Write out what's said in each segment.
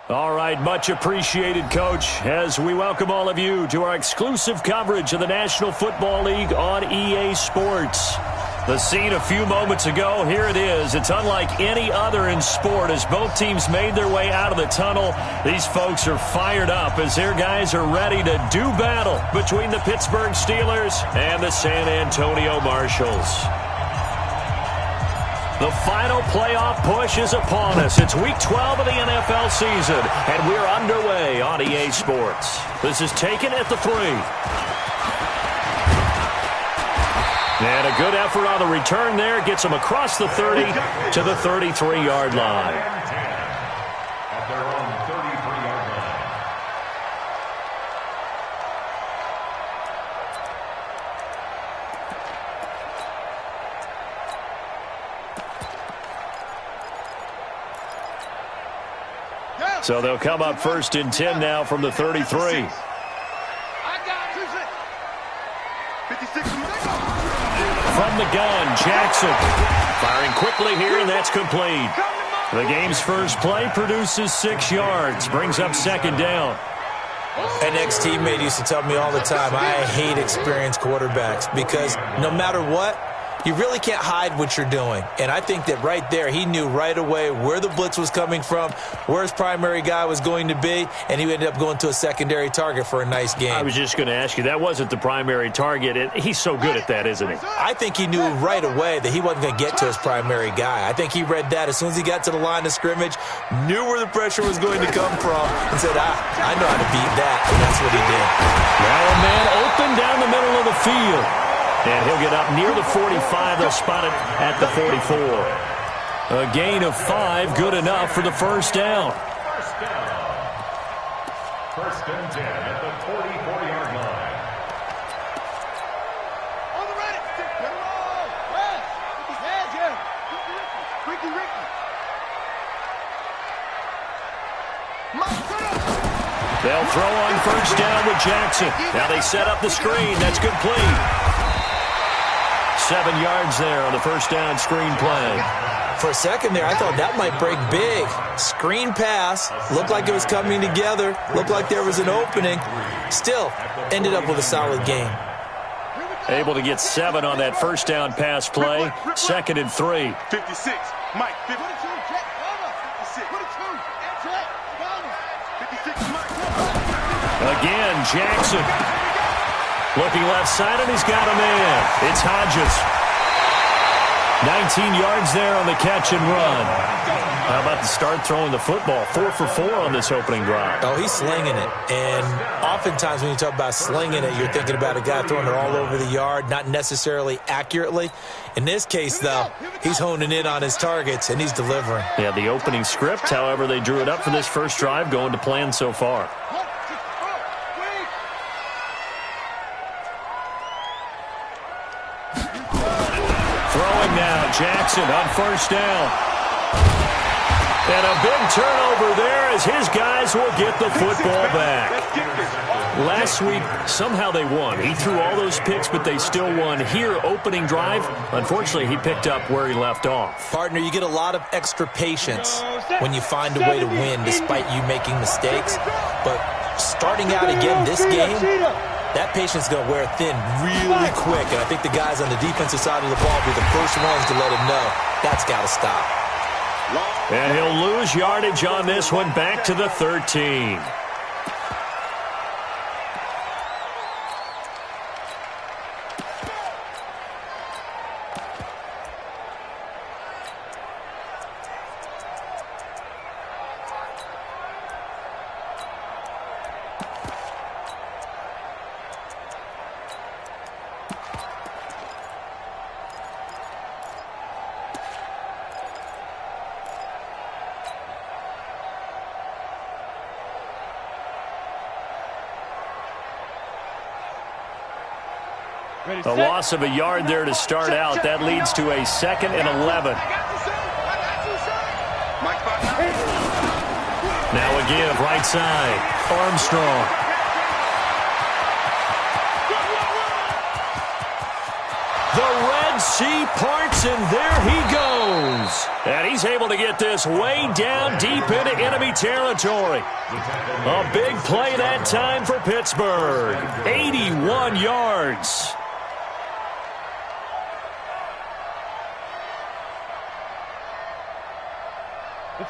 All right, much appreciated, Coach, as we welcome all of you to our exclusive coverage of the National Football League on EA Sports. The scene a few moments ago, here it is. It's unlike any other in sport as both teams made their way out of the tunnel. These folks are fired up as their guys are ready to do battle between the Pittsburgh Steelers and the San Antonio Marshals. The final playoff push is upon us. It's Week 12 of the NFL season, and we're underway on EA Sports. This is taken at the 3. And a good effort on the return there. Gets them across the 30 to the 33-yard line. So they'll come up 1st and 10 now from the 33. From the gun, Jackson. Firing quickly here, and that's complete. The game's first play produces 6 yards. Brings up 2nd down. An ex-teammate used to tell me all the time, I hate experienced quarterbacks because no matter what, you really can't hide what you're doing. And I think that right there, he knew right away where the blitz was coming from, where his primary guy was going to be, and he ended up going to a secondary target for a nice game. I was just going to ask you, that wasn't the primary target. He's so good at that, isn't he? I think he knew right away that he wasn't going to get to his primary guy. I think he read that as soon as he got to the line of scrimmage, knew where the pressure was going to come from, and said, I know how to beat that, and that's what he did. Now a man open down the middle of the field. And he'll get up near the 45. They'll spot it at the 44. A gain of 5, good enough for the first down. First and 10 at the 44-yard line. On the ready. West. With his hands here. Ricky. They'll throw on first down with Jackson. Now they set up the screen. That's complete. 7 yards there on the first down screen play. For a second there, I thought that might break big. Screen pass. Looked like it was coming together. Looked like there was an opening. Still, ended up with a solid game. Able to get 7 on that first down pass play. 2nd and 3. 56. Mike. 52. Again, Jackson. Looking left side, and he's got a man. It's Hodges. 19 yards there on the catch and run. How about the start throwing the football? 4 for 4 on this opening drive. Oh, he's slinging it. And oftentimes when you talk about slinging it, you're thinking about a guy throwing it all over the yard, not necessarily accurately. In this case, though, he's honing in on his targets, and he's delivering. Yeah, the opening script, however, they drew it up for this first drive, going to plan so far. Now Jackson on first down. And a big turnover there as his guys will get the football back. Last week, somehow they won. He threw all those picks, but they still won. Here, opening drive, unfortunately, he picked up where he left off. Partner, you get a lot of extra patience when you find a way to win despite you making mistakes. But starting out again this game, that patience is going to wear thin really quick, and I think the guys on the defensive side of the ball will be the first ones to let him know that's got to stop. And he'll lose yardage on this one, back to the 13. A loss of a yard there to start out. That leads to a 2nd and 11. Now again, right side, Armstrong. The Red Sea parts, and there he goes. And he's able to get this way down deep into enemy territory. A big play that time for Pittsburgh. 81 yards.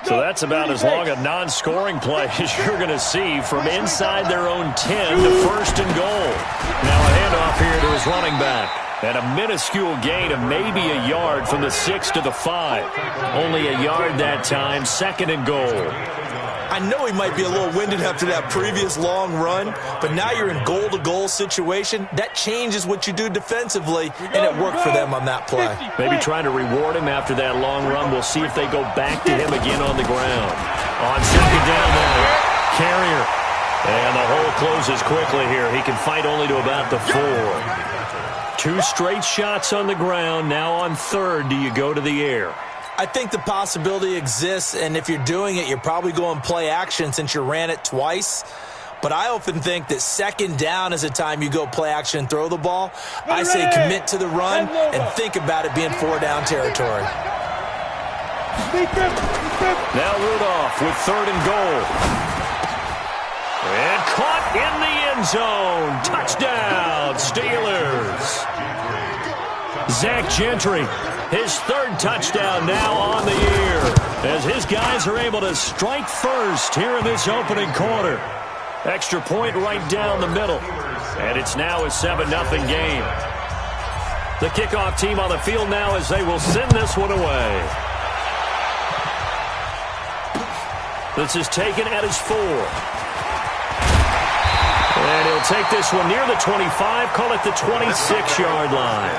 So that's about as long a non-scoring play as you're going to see from inside their own 10 to first and goal. Now a handoff here to his running back. And a minuscule gain of maybe a yard from the 6 to the 5. Only a yard that time, second and goal. I know he might be a little winded after that previous long run, but now you're in goal-to-goal situation. That changes what you do defensively, and it worked for them on that play. Maybe trying to reward him after that long run. We'll see if they go back to him again on the ground. On second down now, Carrier. And the hole closes quickly here. He can fight only to about the 4. 2 straight shots on the ground. Now on third, do you go to the air? I think the possibility exists, and if you're doing it, you're probably going play action since you ran it twice. But I often think that second down is a time you go play action and throw the ball. I say commit to the run and think about it being 4-down territory. Now Rudolph with third and goal. And caught in the end zone. Touchdown, Steelers. Zach Gentry, his third touchdown now on the year, as his guys are able to strike first here in this opening quarter. Extra point right down the middle, and it's now a 7-0 game. The kickoff team on the field now as they will send this one away. This is taken at his 4. And he'll take this one near the 25, call it the 26-yard line.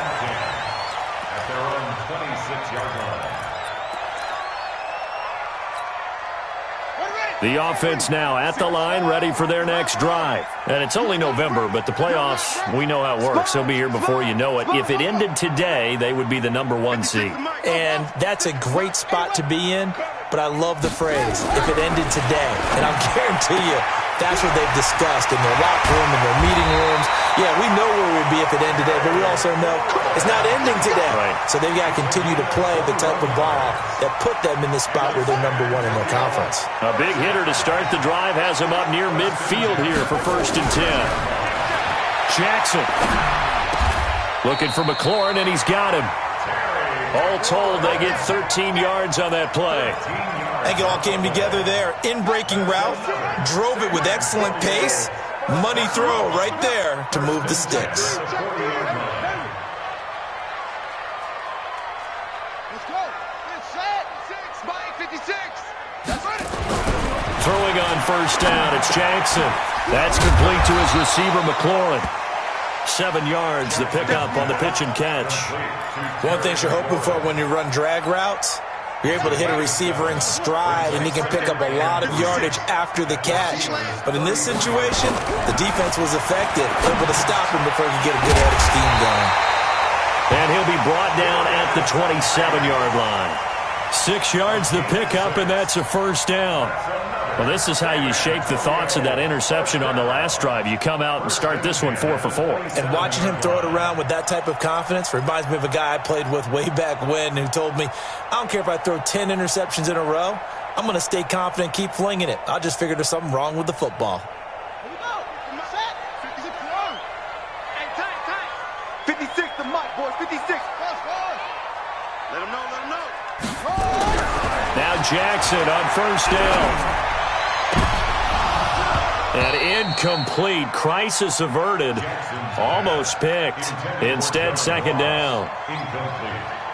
The offense now at the line, ready for their next drive. And it's only November, but the playoffs, we know how it works. They'll be here before you know it. If it ended today, they would be the #1 seed. And that's a great spot to be in, but I love the phrase, if it ended today. And I'll guarantee you, that's what they've discussed in their locker room, in their meeting rooms. Yeah, we know where we'd be if it ended today, but we also know it's not ending today. Right. So they've got to continue to play the type of ball that put them in the spot where they're #1 in their conference. A big hitter to start the drive has him up near midfield here for first and 10. Jackson looking for McLaurin, and he's got him. All told, they get 13 yards on that play. I think it all came together there. In-breaking route, drove it with excellent pace. Money throw right there to move the sticks. Let's go. It's set. 6 by 56. That's right. Throwing on first down, it's Jackson. That's complete to his receiver, McLaurin. 7 yards, the pickup on the pitch and catch. One thing you're hoping for when you run drag routes, you're able to hit a receiver in stride, and he can pick up a lot of yardage after the catch. But in this situation, the defense was effective, able to stop him before he could get a good head of steam going. And he'll be brought down at the 27-yard line. 6 yards the pickup, and that's a first down. Well, this is how you shape the thoughts of that interception on the last drive. You come out and start this one 4 for 4. And watching him throw it around with that type of confidence reminds me of a guy I played with way back when who told me, I don't care if I throw 10 interceptions in a row. I'm going to stay confident, keep flinging it. I just figured there's something wrong with the football. Here we go. Set. 56 to run. Hey, tight. 56 to Mike, boys. 56. Let him know. Now Jackson on first down. And incomplete. Crisis averted. Almost picked. Instead, second down.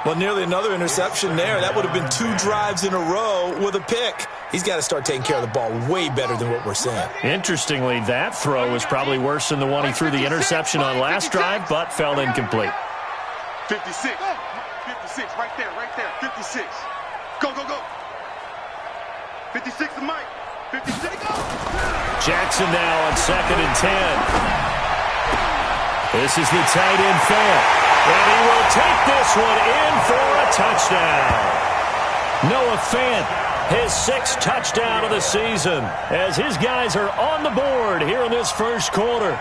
Well, nearly another interception there. That would have been 2 drives in a row with a pick. He's got to start taking care of the ball way better than what we're seeing. Interestingly, that throw was probably worse than the one he threw the interception on last drive, but fell incomplete. 56. 56, right there. 56. Go. 56 to Mike. 56, go. Jackson now on second and 10. This is the tight end Fant. And he will take this one in for a touchdown. Noah Fant, his 6th touchdown of the season, as his guys are on the board here in this first quarter.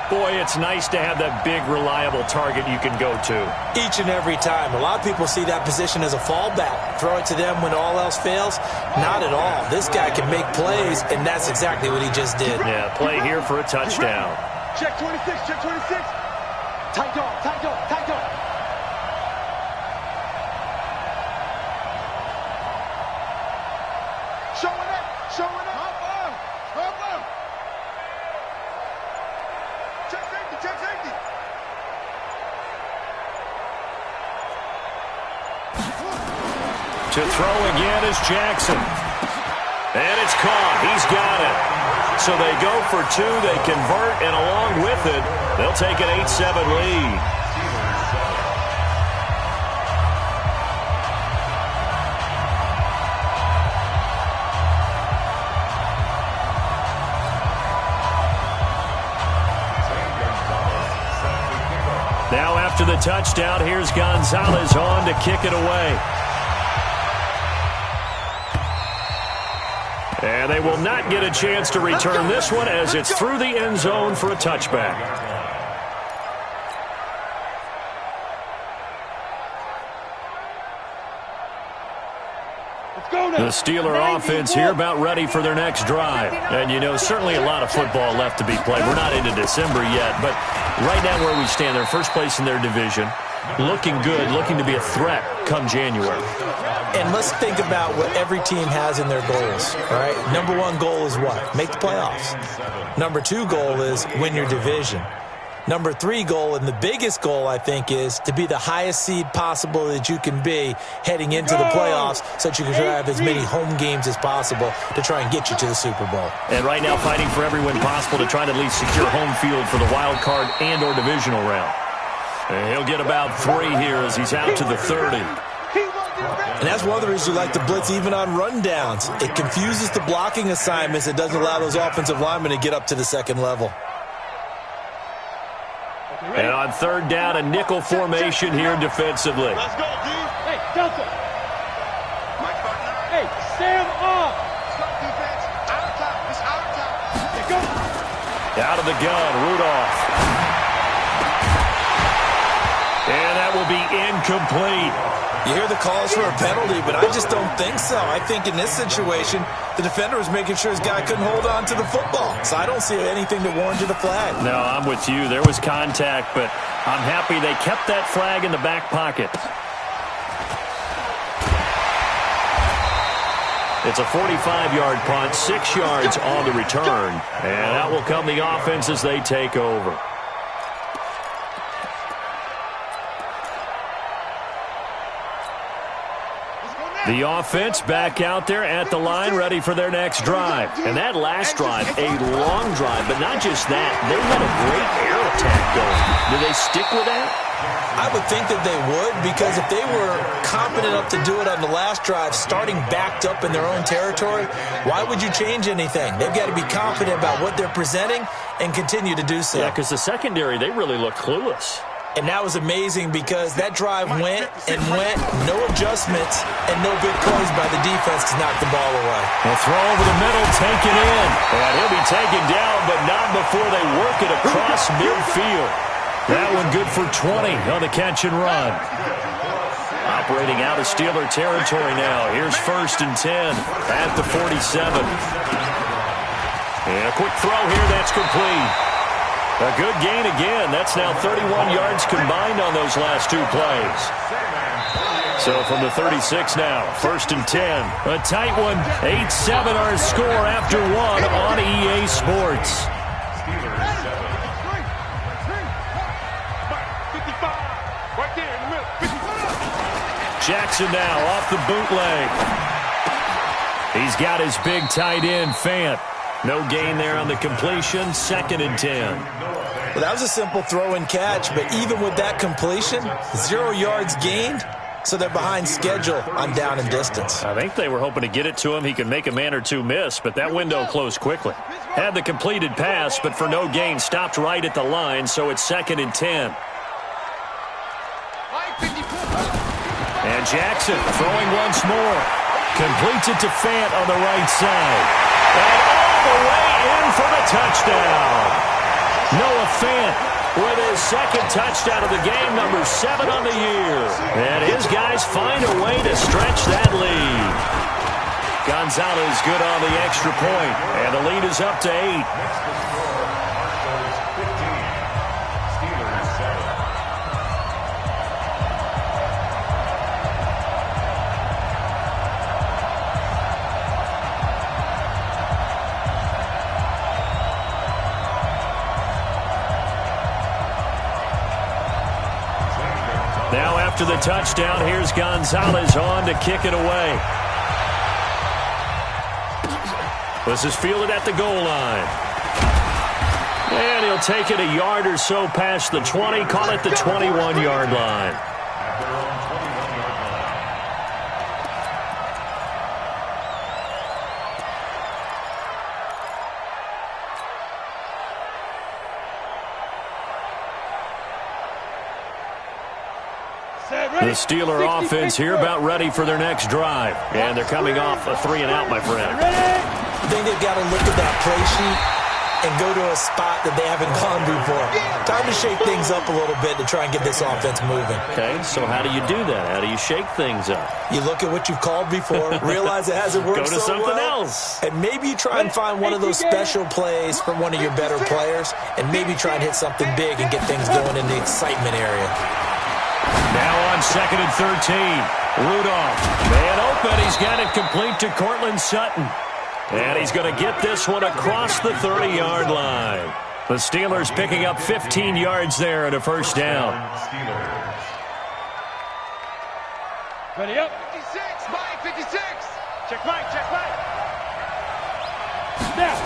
Boy, it's nice to have that big, reliable target you can go to. Each and every time. A lot of people see that position as a fallback. Throw it to them when all else fails. Not at all. This guy can make plays, and that's exactly what he just did. Yeah, play here for a touchdown. Check 26, check 26. Tight dog, tight dog, tight dog. Showing it, showing it. Hop on. Check safety, check safety. To throw again is Jackson. And it's caught. He's got it. So they go for two. They convert, and along with it, they'll take an 8-7 lead. Now after the touchdown, here's Gonzalez on to kick it away. And they will not get a chance to return this one as it's through the end zone for a touchback. The Steeler offense here about ready for their next drive. And, you know, certainly a lot of football left to be played. We're not into December yet, but right now where we stand, they're first place in their division. Looking good, looking to be a threat come January. And let's think about what every team has in their goals, all right? Number one goal is what? Make the playoffs. Number two goal is win your division. Number three goal, and the biggest goal, I think, is to be the highest seed possible that you can be heading into the playoffs so that you can have as many home games as possible to try and get you to the Super Bowl. And right now fighting for every win possible to try to at least secure home field for the wild card and or divisional round. And he'll get about 3 here as he's out to the 30. And that's one of the reasons you like to blitz even on rundowns. It confuses the blocking assignments. It doesn't allow those offensive linemen to get up to the second level. And on third down, a nickel formation here defensively. Let's go, D. Hey, Delta. Mike partner. Hey, Sam off. Stop defense. Our time. It's our time. Hey, go. Out of the gun, Rudolph. And that will be incomplete. You hear the calls for a penalty, but I just don't think so. I think in this situation, the defender was making sure his guy couldn't hold on to the football. So I don't see anything that warranted a flag. No, I'm with you. There was contact, but I'm happy they kept that flag in the back pocket. It's a 45-yard punt, 6 yards on the return. And that will come the offense as they take over. The offense back out there at the line, ready for their next drive. And that last drive, a long drive, but not just that. They had a great air attack going. Do they stick with that? I would think that they would, because if they were competent enough to do it on the last drive, starting backed up in their own territory, why would you change anything? They've got to be confident about what they're presenting and continue to do so. Yeah, because the secondary, they really look clueless. And that was amazing because that drive went and went, no adjustments, and no big plays by the defense to knock the ball away. A throw over the middle, taken in. And he'll be taken down, but not before they work it across midfield. That one good for 20 on the catch and run. Operating out of Steeler territory now. Here's 1st and 10 at the 47. And a quick throw here, that's complete. A good gain again. That's now 31 yards combined on those last 2 plays. So from the 36 now, 1st and 10. A tight one. 8-7 our score after 1 on EA Sports. Jackson now off the bootleg. He's got his big tight end, Fant. No gain there on the completion. 2nd and 10. Well, that was a simple throw and catch, but even with that completion, 0 yards gained, so they're behind schedule on down and distance. I think they were hoping to get it to him. He could make a man or two miss, but that window closed quickly. Had the completed pass, but for no gain, stopped right at the line, so it's 2nd and 10. And Jackson throwing once more. Completes it to Fant on the right side. And all the way in for the touchdown. Noah Fant with his second touchdown of the game, number 7 on the year. And his guys find a way to stretch that lead. Gonzalez good on the extra point, and the lead is up to 8. Now after the touchdown, here's Gonzalez on to kick it away. This is fielded at the goal line. And he'll take it a yard or so past the 20, call it the 21-yard line. The Steeler offense here about ready for their next drive. And they're coming off a 3-and-out, my friend. I think they've got to look at that play sheet and go to a spot that they haven't gone before. Time to shake things up a little bit to try and get this offense moving. Okay, so how do you do that? How do you shake things up? You look at what you've called before, realize it hasn't worked so well. Go to something else. And maybe you try and find one of those special plays from one of your better players, and maybe try and hit something big and get things going in the excitement area. Now on 2nd and 13. Rudolph, man open. He's got it complete to Cortland Sutton. And he's going to get this one across the 30-yard line. The Steelers picking up 15 yards there and a first down. Ready up. 56, Mike, 56. Check Mike, check Mike. Now.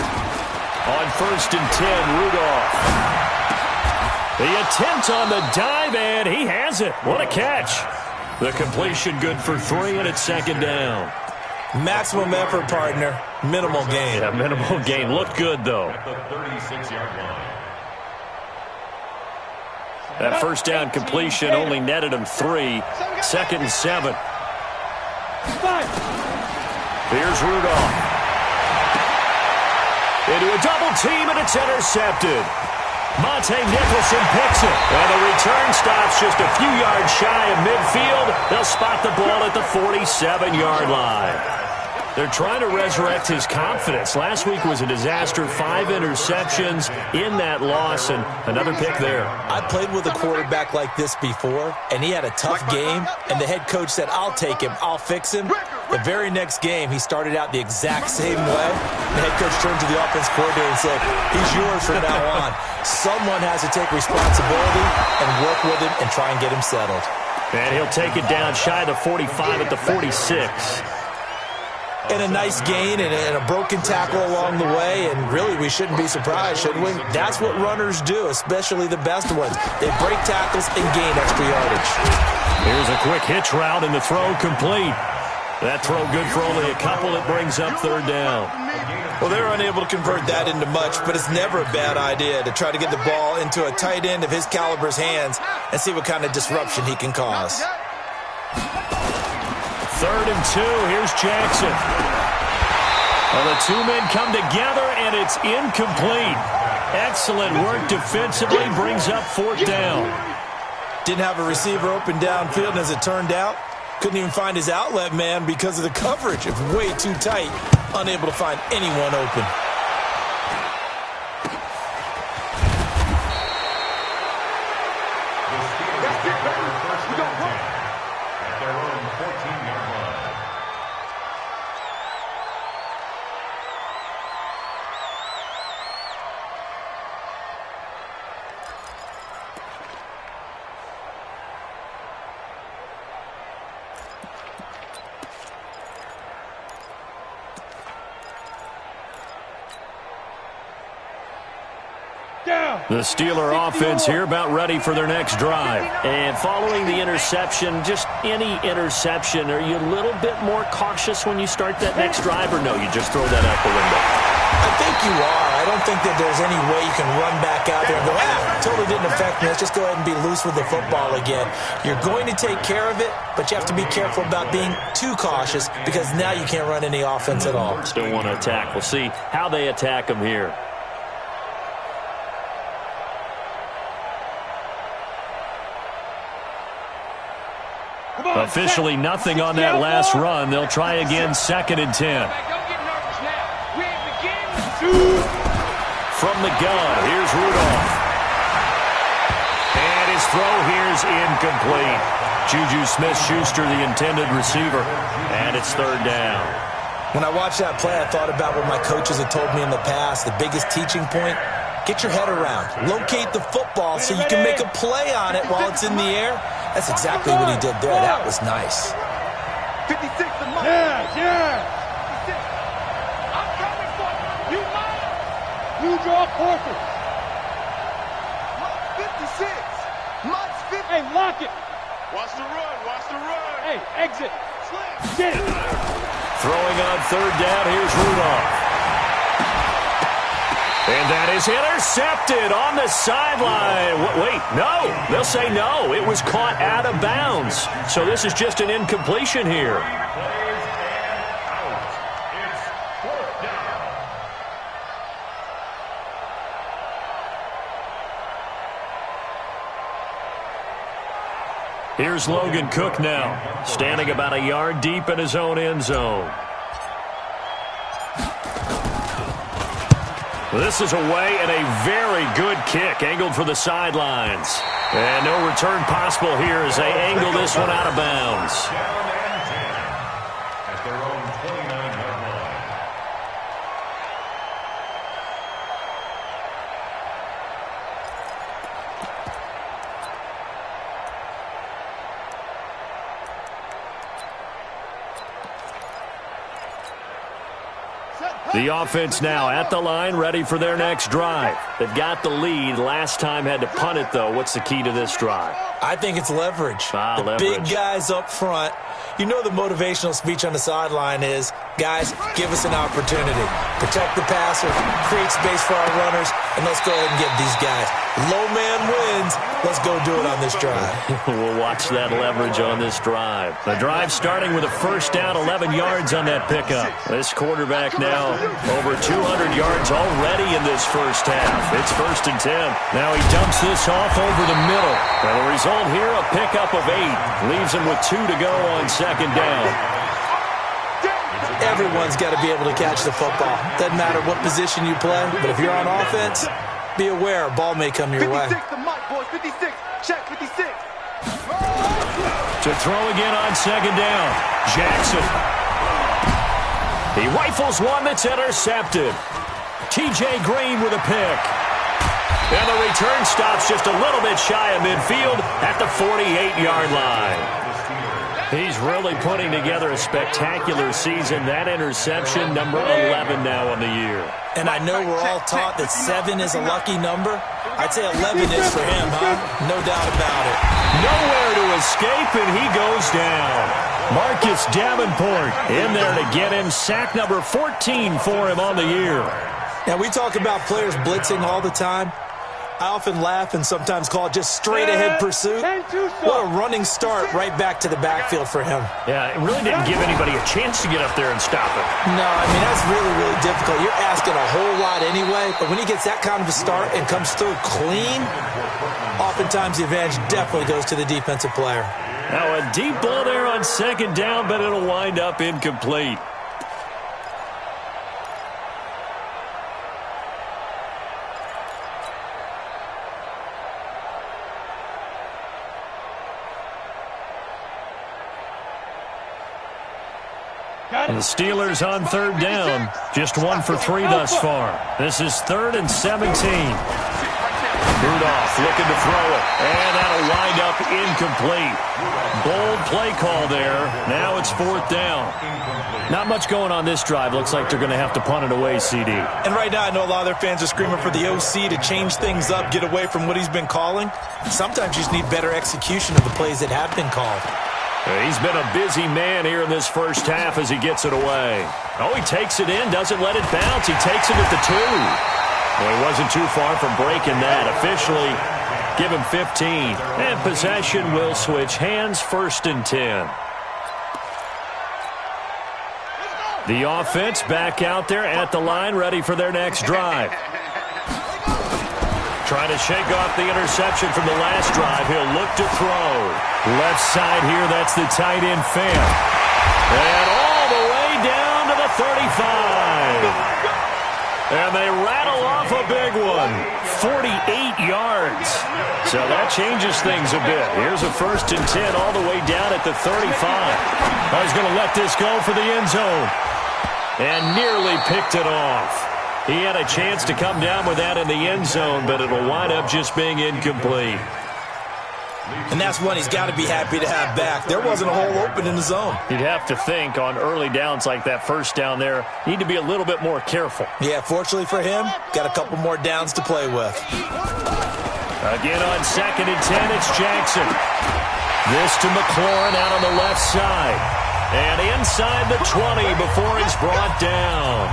On 1st and 10, Rudolph. The attempt on the dive, and he has it. What a catch. The completion good for 3, and it's 2nd down. Maximum effort, partner. Minimal gain. Yeah, minimal gain. Looked good, though. That first down completion only netted him 3. 2nd and 7. Here's Rudolph. Into a double team, and it's intercepted. Monte Nicholson picks it, and the return stops just a few yards shy of midfield. They'll spot the ball at the 47-yard line. They're trying to resurrect his confidence. Last week was a disaster, 5 interceptions in that loss, and another pick there. I played with a quarterback like this before, and he had a tough game, and the head coach said, I'll take him, I'll fix him. The very next game, he started out the exact same way. The head coach turned to the offense coordinator and said, he's yours from now on. Someone has to take responsibility and work with him and try and get him settled. And he'll take it down shy of the 45 at the 46. And a nice gain and a broken tackle along the way, and really we shouldn't be surprised, should we? That's what runners do, especially the best ones. They break tackles and gain extra yardage. Here's a quick hitch route, and the throw complete. That throw good for only a couple. It brings up 3rd down. Well, they're unable to convert that into much, but it's never a bad idea to try to get the ball into a tight end of his caliber's hands and see what kind of disruption he can cause. 3rd and 2. Here's Jackson. Well, the two men come together, and it's incomplete. Excellent work defensively. Brings up 4th down. Didn't have a receiver open downfield, and as it turned out, couldn't even find his outlet man because of the coverage. It's way too tight. Unable to find anyone open. The Steeler offense here about ready for their next drive. And following the interception, just any interception, are you a little bit more cautious when you start that next drive, or no, you just throw that out the window? I think you are. I don't think that there's any way you can run back out there and go, totally didn't affect me. Let's just go ahead and be loose with the football again. You're going to take care of it, but you have to be careful about being too cautious because now you can't run any offense at all. Still want to attack. We'll see how they attack them here. Officially nothing on that last run. They'll try again, 2nd and 10. From the gun, here's Rudolph. And his throw here's incomplete. Juju Smith-Schuster, the intended receiver, and it's 3rd down. When I watched that play, I thought about what my coaches had told me in the past. The biggest teaching point, get your head around. Locate the football so you can make a play on it while it's in the air. That's exactly what he did there. That was nice. 56 the mark. Yeah. I'm coming for you. You draw quarter. 56. Mike's 50. Hey, lock it. Watch the run. Watch the run. Hey, exit. Get it. Throwing on 3rd down, here's Rudolph. And that is intercepted on the sideline. Wait, no. They'll say no. It was caught out of bounds. So this is just an incompletion here. Here's Logan Cook now, standing about a yard deep in his own end zone. This is away and a very good kick, angled for the sidelines. And no return possible here as they angle this one out of bounds. The offense now at the line, ready for their next drive. They've got the lead. Last time had to punt it, though. What's the key to this drive? I think it's leverage. Leverage. Big guys up front. You know the motivational speech on the sideline is, guys, give us an opportunity. Protect the passer, create space for our runners, and let's go ahead and get these guys. Low man wins. Let's go do it on this drive. We'll watch that leverage on this drive. The drive starting with a 1st down, 11 yards on that pickup. This quarterback now over 200 yards already in this first half. It's 1st and 10. Now he dumps this off over the middle. And the result here, a pickup of 8. Leaves him with 2 to go on 2nd down. Everyone's got to be able to catch the football. Doesn't matter what position you play, but if you're on offense, be aware a ball may come your way. 56 the mic, boys. 56. Check 56. To throw again on 2nd down. Jackson. He rifles one that's intercepted. T.J. Green with a pick. And the return stops just a little bit shy of midfield at the 48-yard line. He's really putting together a spectacular season. That interception, number 11 now on the year. And I know we're all taught that 7 is a lucky number. I'd say 11 is for him, huh? No doubt about it. Nowhere to escape, and he goes down. Marcus Davenport in there to get him. Sack number 14 for him on the year. Now, we talk about players blitzing all the time. I often laugh and sometimes call it just straight-ahead pursuit. What a running start right back to the backfield for him. Yeah, it really didn't give anybody a chance to get up there and stop him. No, I mean, that's really, really difficult. You're asking a whole lot anyway, but when he gets that kind of a start and comes through clean, oftentimes the advantage definitely goes to the defensive player. Now, a deep ball there on 2nd down, but it'll wind up incomplete. And the Steelers on 3rd down. Just 1 for 3 thus far. This is 3rd and 17. Rudolph looking to throw it. And that'll wind up incomplete. Bold play call there. Now it's 4th down. Not much going on this drive. Looks like they're going to have to punt it away, CD. And right now I know a lot of their fans are screaming for the OC to change things up, get away from what he's been calling. Sometimes you just need better execution of the plays that have been called. He's been a busy man here in this first half as he gets it away. Oh, he takes it in, doesn't let it bounce. He takes it at the 2. Well, he wasn't too far from breaking that. Officially, give him 15. And possession will switch hands, 1st and 10. The offense back out there at the line, ready for their next drive. Trying to shake off the interception from the last drive. He'll look to throw. Left side here, that's the tight end Fant. And all the way down to the 35. And they rattle off a big one. 48 yards. So that changes things a bit. Here's a 1st and 10 all the way down at the 35. He's going to let this go for the end zone. And nearly picked it off. He had a chance to come down with that in the end zone, but it'll wind up just being incomplete. And that's one he's got to be happy to have back. There wasn't a hole open in the zone. You'd have to think on early downs like that first down there, need to be a little bit more careful. Yeah, fortunately for him, got a couple more downs to play with. Again on 2nd and 10, it's Jackson. This to McLaurin out on the left side. And inside the 20 before he's brought down.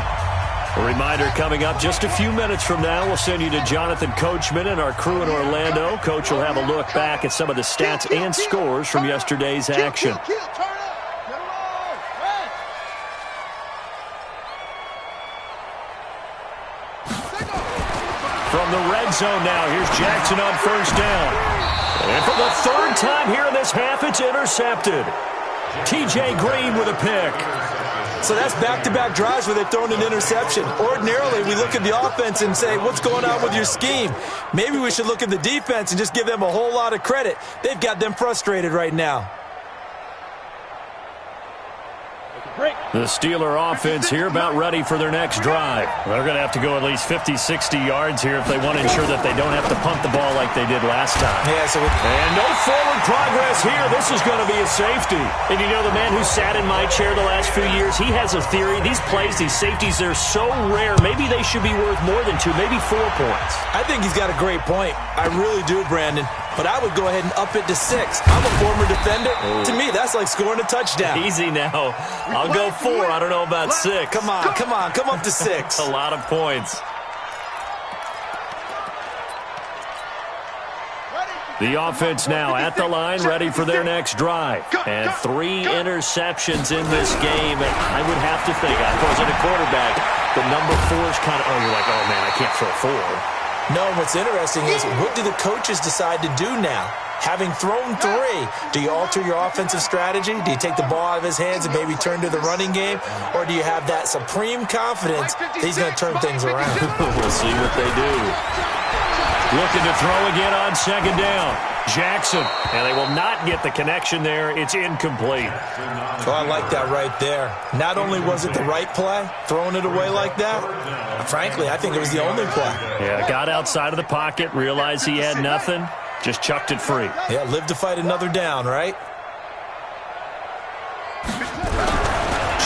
A reminder coming up just a few minutes from now. We'll send you to Jonathan Coachman and our crew in Orlando. Coach will have a look back at some of the stats and scores from yesterday's action. From the red zone now, here's Jackson on 1st down. And for the 3rd time here in this half, it's intercepted. TJ Green with a pick. So that's back-to-back drives where they've thrown an interception. Ordinarily, we look at the offense and say, what's going on with your scheme? Maybe we should look at the defense and just give them a whole lot of credit. They've got them frustrated right now. The Steeler offense here about ready for their next drive. They're going to have to go at least 50, 60 yards here if they want to ensure that they don't have to punt the ball like they did last time. Yeah, and no forward progress here. This is going to be a safety. And you know, the man who sat in my chair the last few years, he has a theory. These plays, these safeties, they're so rare. Maybe they should be worth more than 2, maybe 4 points. I think he's got a great point. I really do, Brandon. But I would go ahead and up it to 6. I'm a former defender. To me, that's like scoring a touchdown. Easy now. I'll go 4. I don't know about 6. Come on. Come up to 6. A lot of points. The offense now at the line, ready for their next drive. And 3 interceptions in this game. I would have to think, if I was in a quarterback, the number 4 is kind of, you're like, oh, man, I can't throw 4. No, what's interesting is, what do the coaches decide to do now? Having thrown 3, do you alter your offensive strategy? Do you take the ball out of his hands and maybe turn to the running game? Or do you have that supreme confidence that he's going to turn things around? We'll see what they do. Looking to throw again on 2nd down. Jackson, and they will not get the connection there. It's incomplete. Oh, I like that right there. Not only was it the right play, throwing it away like that, frankly, I think it was the only play. Yeah, got outside of the pocket, realized he had nothing, just chucked it free. Yeah, live to fight another down, right?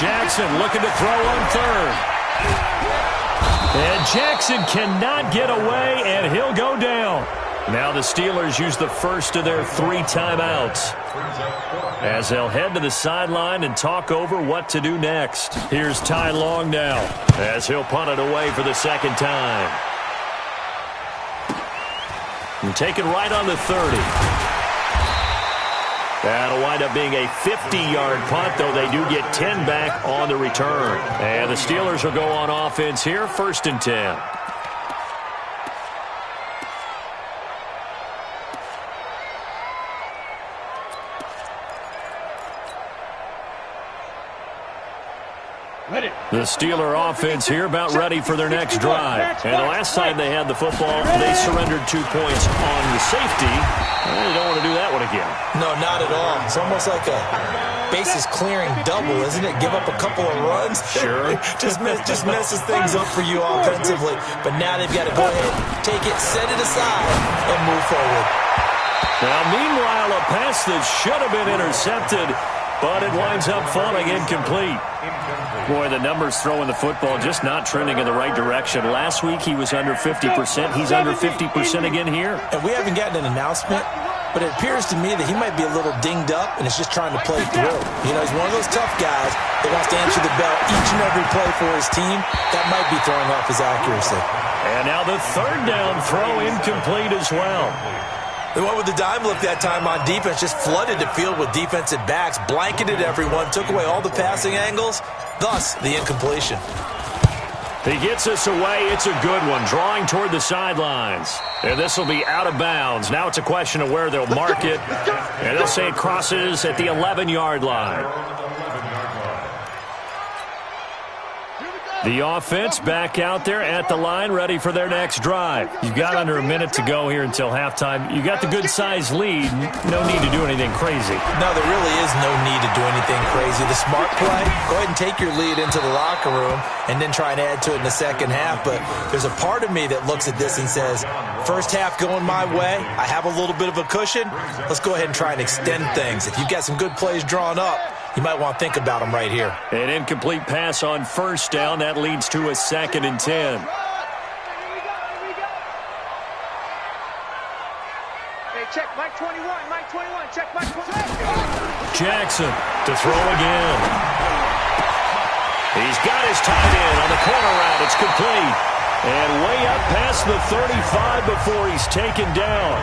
Jackson looking to throw on 3rd. And Jackson cannot get away, and he'll go down. Now the Steelers use the first of their 3 timeouts as they'll head to the sideline and talk over what to do next. Here's Ty Long now as he'll punt it away for the 2nd time. And take it right on the 30. That'll wind up being a 50-yard punt, though they do get 10 back on the return. And the Steelers will go on offense here, 1st and 10. The Steeler offense here about ready for their next drive. And the last time they had the football, they surrendered 2 points on the safety. They don't want to do that one again. No, not at all. It's almost like a bases clearing double, isn't it? Give up a couple of runs. Sure. just messes things up for you offensively. But now they've got to go ahead, take it, set it aside, and move forward. Now, meanwhile, a pass that should have been intercepted, but it winds up falling incomplete. Boy, the numbers throwing the football just not trending in the right direction. Last week he was under 50%. He's under 50% again here. And we haven't gotten an announcement, but it appears to me that he might be a little dinged up and is just trying to play through. You know, he's one of those tough guys that wants to answer the bell each and every play for his team. That might be throwing off his accuracy. And now the 3rd down throw incomplete as well. They went with the dime look that time on defense, just flooded the field with defensive backs, blanketed everyone, took away all the passing angles, thus the incompletion. He gets us away. It's a good one, drawing toward the sidelines. And this will be out of bounds. Now it's a question of where they'll mark it. And they'll say it crosses at the 11-yard line. The offense back out there at the line, ready for their next drive. You've got under a minute to go here until halftime. You got the good-sized lead. No need to do anything crazy. No, there really is no need to do anything crazy. The smart play, go ahead and take your lead into the locker room and then try and add to it in the second half. But there's a part of me that looks at this and says, first half going my way, I have a little bit of a cushion. Let's go ahead and try and extend things. If you've got some good plays drawn up, you might want to think about them right here. An incomplete pass on first down. That leads to a 2nd and 10. Hey, check Mike 21, Mike 21, check Mike 21. Jackson to throw again. He's got his tight end on the corner route. It's complete. And way up past the 35 before he's taken down.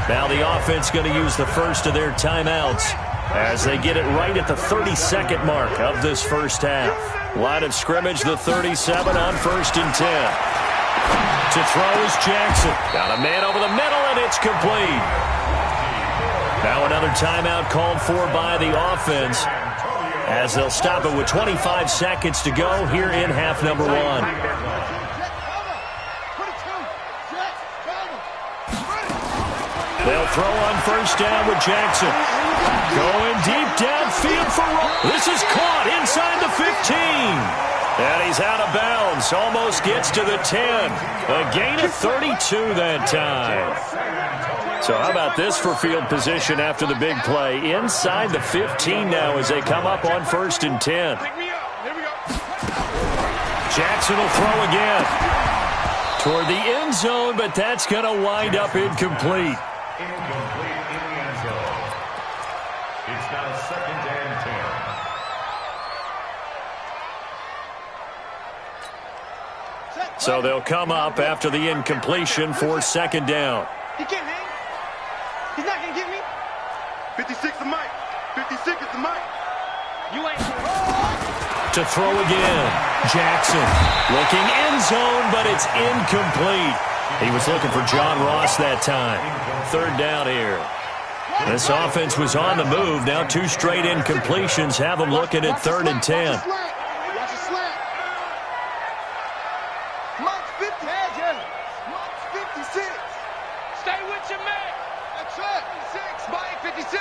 Now the offense going to use the first of their timeouts as they get it right at the 32nd mark of this first half. Line of scrimmage, the 37 on 1st and 10. To throw is Jackson. Got a man over the middle, and it's complete. Now another timeout called for by the offense as they'll stop it with 25 seconds to go here in half number 1. They'll throw on first down with Jackson. Going deep downfield for Roll. This is caught inside the 15. And he's out of bounds. Almost gets to the 10. A gain of 32 that time. So how about this for field position after the big play? Inside the 15 now as they come up on 1st and 10. Jackson will throw again. Toward the end zone, but that's going to wind up incomplete. Incomplete in the end zone. It's now 2nd and 10. So they'll come up after the incompletion for 2nd down. He can't hang. He's not going to get me. 56 to Mike. 56 is the Mike. You ain't. To throw again. Jackson looking end zone, but it's incomplete. He was looking for John Ross that time. 3rd down here. This offense was on the move. Now 2 straight incompletions have them looking at 3rd and 10. Watch the slant. Mike's 50. Mike's 56. Stay with your man. That's it. 56. Mike 56.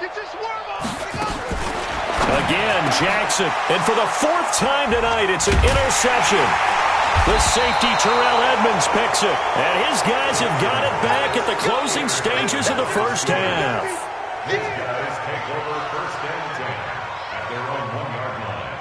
Get your swerve on. Again, Jackson. And for the 4th time tonight, it's an interception. The safety, Terrell Edmonds, picks it. And his guys have got it back at the closing stages of the first half. These guys take over 1st and 10 at their own 1-yard line.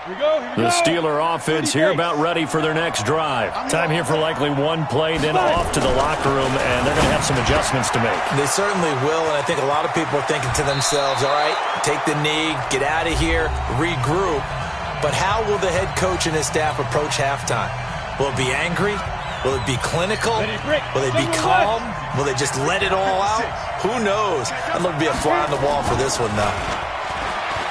Here we go. The Steeler offense here about ready for their next drive. Time here for likely one play, then off to the locker room, and they're going to have some adjustments to make. They certainly will, and I think a lot of people are thinking to themselves, all right, take the knee, get out of here, regroup. But how will the head coach and his staff approach halftime? Will it be angry? Will it be clinical? Will they be calm? Will they just let it all out? Who knows? I'd love to be a fly on the wall for this one, though.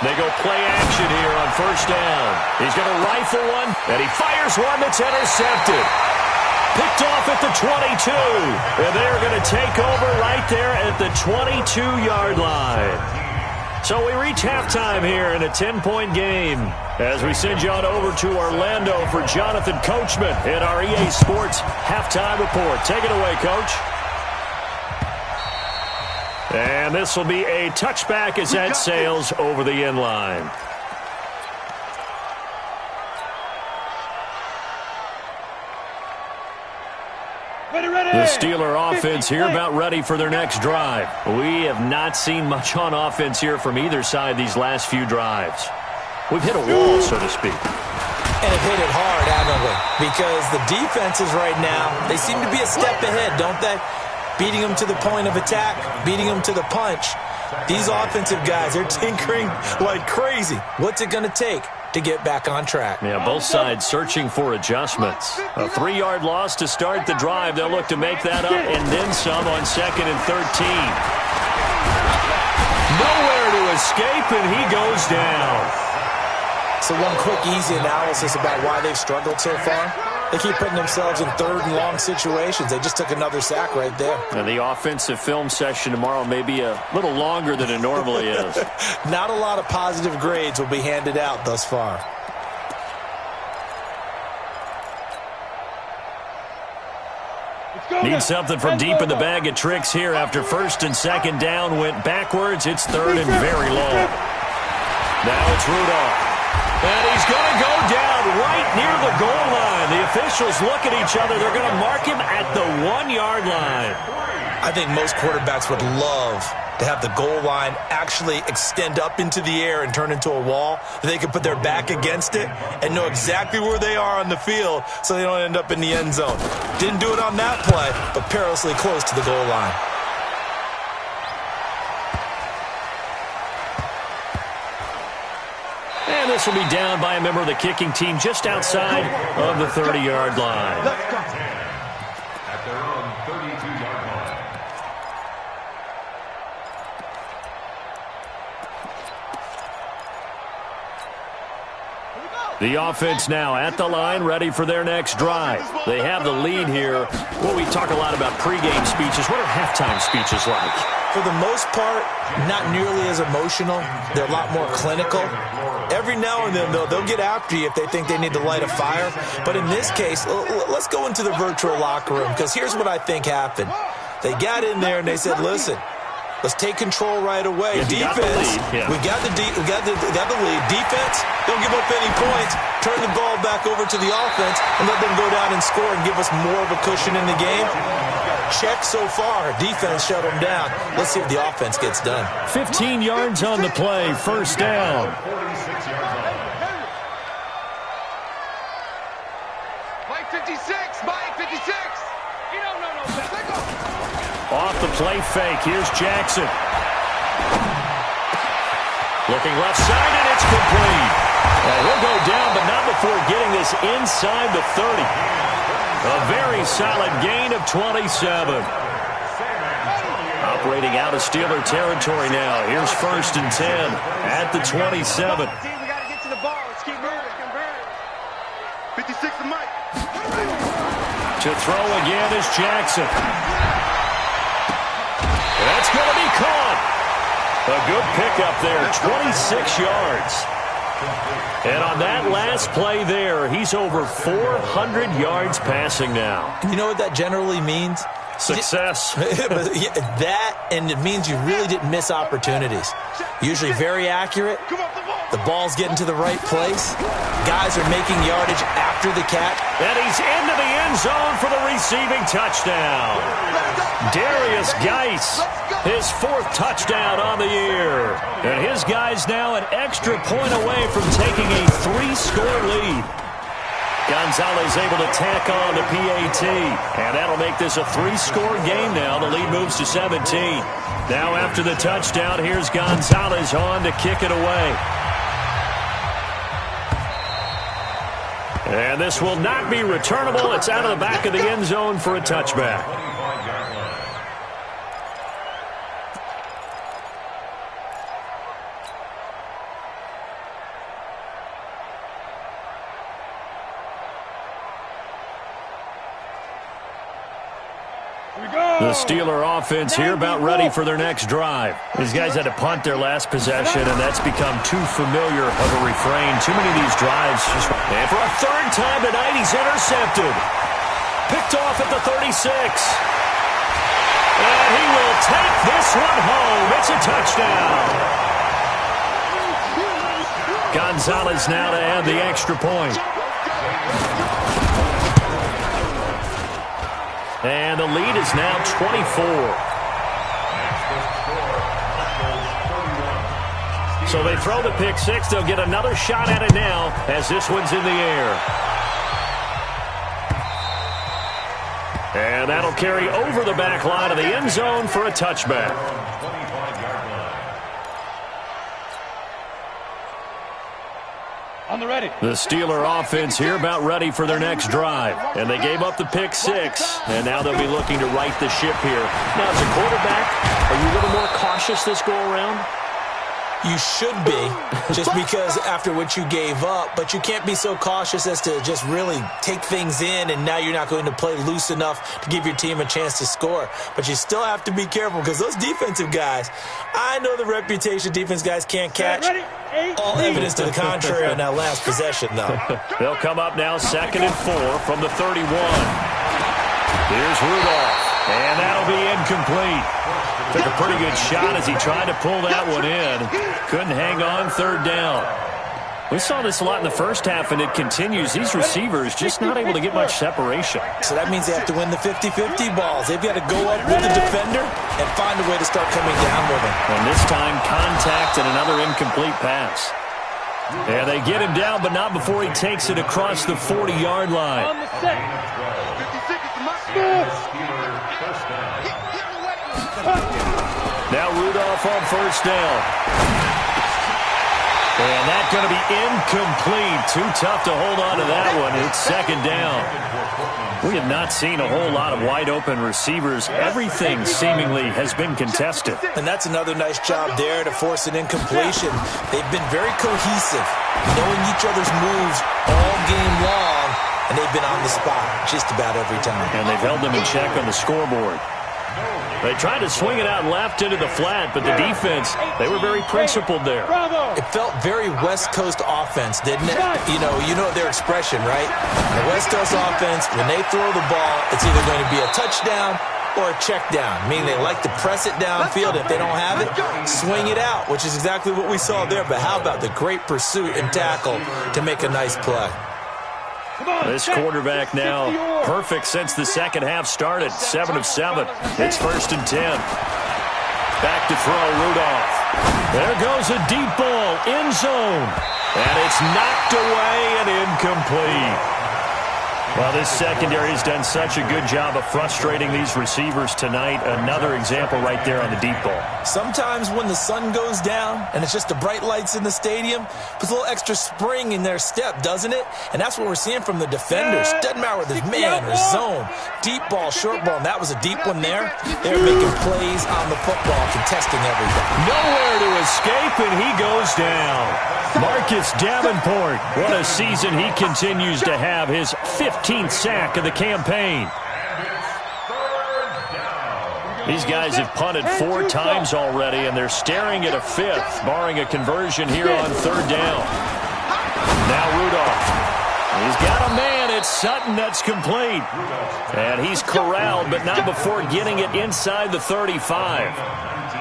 They go play action here on 1st down. He's going to rifle one, and he fires one that's intercepted. Picked off at the 22. And they're going to take over right there at the 22-yard line. So we reach halftime here in a 10-point game as we send you on over to Orlando for Jonathan Coachman in our EA Sports Halftime Report. Take it away, Coach. And this will be a touchback as that sails over the end line. The Steeler offense here about ready for their next drive. We have not seen much on offense here from either side these last few drives. We've hit a wall, so to speak. And have hit it hard, haven't we? Because the defenses right now, they seem to be a step ahead, don't they? Beating them to the point of attack, beating them to the punch. These offensive guys, they're tinkering like crazy. What's it going to take to get back on track? Yeah, both sides searching for adjustments. A 3-yard loss to start the drive. They'll look to make that up and then some on 2nd and 13. Nowhere to escape, and he goes down. So one quick, easy analysis about why they've struggled so far. They keep putting themselves in third and long situations. They just took another sack right there. And the offensive film session tomorrow may be a little longer than it normally is. Not a lot of positive grades will be handed out thus far. Need something from deep in the bag of tricks here after first and second down went backwards. It's third and very long. Now it's Rudolph. And he's going to go down right near the goal line. The officials look at each other. They're going to mark him at the 1-yard line. I think most quarterbacks would love to have the goal line actually extend up into the air and turn into a wall. They can put their back against it and know exactly where they are on the field so they don't end up in the end zone. Didn't do it on that play, but perilously close to the goal line. And this will be down by a member of the kicking team just outside of the 30-yard line. At their own 32-yard line. The offense now at the line, ready for their next drive. They have the lead here. Well, we talk a lot about pregame speeches. What are halftime speeches like? For the most part, not nearly as emotional. They're a lot more clinical. Every now and then, though, they'll get after you if they think they need to light a fire. But in this case, let's go into the virtual locker room, because here's what I think happened. They got in there and they said, listen, let's take control right away. Defense, we got the lead. Defense, don't give up any points. Turn the ball back over to the offense and let them go down and score and give us more of a cushion in the game. Check so far. Defense shut them down. Let's see if the offense gets done. 15 yards on the play, first down. 46 yards on. Mike 56, Mike 56. You don't know no better. Off the play fake, here's Jackson. Looking left side, and it's complete. He'll go down, but not before getting this inside the 30. A very solid gain of 27. Operating out of Steeler territory now. Here's first and 10 at the 27. We got to get to the ball. Let's keep moving. 56 to Mike. To throw again is Jackson. That's going to be caught. A good pickup there, 26 yards. And on that last play there, he's over 400 yards passing now. You know what that generally means? Success. That, and it means you really didn't miss opportunities. Usually very accurate. The ball's getting to the right place. Guys are making yardage after the catch. And he's into the end zone for the receiving touchdown. Darius Geis, his 4th touchdown on the year. And his guys now an extra point away from taking a 3-score lead. Gonzalez able to tack on the PAT. And that'll make this a 3-score game now. The lead moves to 17. Now after the touchdown, here's Gonzalez on to kick it away. And this will not be returnable. It's out of the back of the end zone for a touchback. The Steeler offense here about ready for their next drive. These guys had to punt their last possession, and that's become too familiar of a refrain. Too many of these drives. And for a 3rd time tonight, he's intercepted. Picked off at the 36. And he will take this one home. It's a touchdown. Gonzalez now to add the extra point. And the lead is now 24. So they throw the pick 6. They'll get another shot at it now as this one's in the air. And that'll carry over the back line of the end zone for a touchback. On the ready. The Steeler offense here about ready for their next drive. And they gave up the pick 6, and now they'll be looking to right the ship here. Now, as a quarterback, are you a little more cautious this go-around? You should be, just because after what you gave up, but you can't be so cautious as to just really take things in, and now you're not going to play loose enough to give your team a chance to score. But you still have to be careful, because those defensive guys, I know the reputation defense guys can't catch. All evidence to the contrary on that last possession, though. They'll come up now 2nd and 4 from the 31. Here's Rudolph, and that'll be incomplete. Took a pretty good shot as he tried to pull that one in. Couldn't hang on, 3rd down. We saw this a lot in the first half, and it continues. These receivers just not able to get much separation. So that means they have to win the 50-50 balls. They've got to go up with the defender and find a way to start coming down with him. And this time, contact and another incomplete pass. And they get him down, but not before he takes it across the 40-yard line. On the set. Now Rudolph on 1st down. And that's going to be incomplete. Too tough to hold on to that one. It's 2nd down. We have not seen a whole lot of wide-open receivers. Everything seemingly has been contested. And that's another nice job there to force an incompletion. They've been very cohesive, knowing each other's moves all game long, and they've been on the spot just about every time. And they've held them in check on the scoreboard. They tried to swing it out left into the flat, but the defense, they were very principled there. It felt very West Coast offense, didn't it? You know their expression, right? The West Coast offense, when they throw the ball, it's either going to be a touchdown or a check down, meaning they like to press it downfield. If they don't have it, swing it out, which is exactly what we saw there. But how about the great pursuit and tackle to make a nice play? This quarterback now perfect since the second half started. 7 of 7. It's 1st and 10. Back to throw, Rudolph. There goes a deep ball, end zone. And it's knocked away and incomplete. Well, this secondary has done such a good job of frustrating these receivers tonight. Another example right there on the deep ball. Sometimes when the sun goes down and it's just the bright lights in the stadium, puts a little extra spring in their step, doesn't it? And that's what we're seeing from the defenders. Doesn't matter whether it's man or zone. Deep ball, short ball, and that was a deep one there. They're making plays on the football, contesting everything. Nowhere to escape, and he goes down. Marcus Davenport, what a season he continues to have. His 15th sack of the campaign. These guys have punted 4 times already, and they're staring at a 5th, barring a conversion here on 3rd down. Now Rudolph. He's got a man. It's Sutton that's complete. And he's corralled, but not before getting it inside the 35.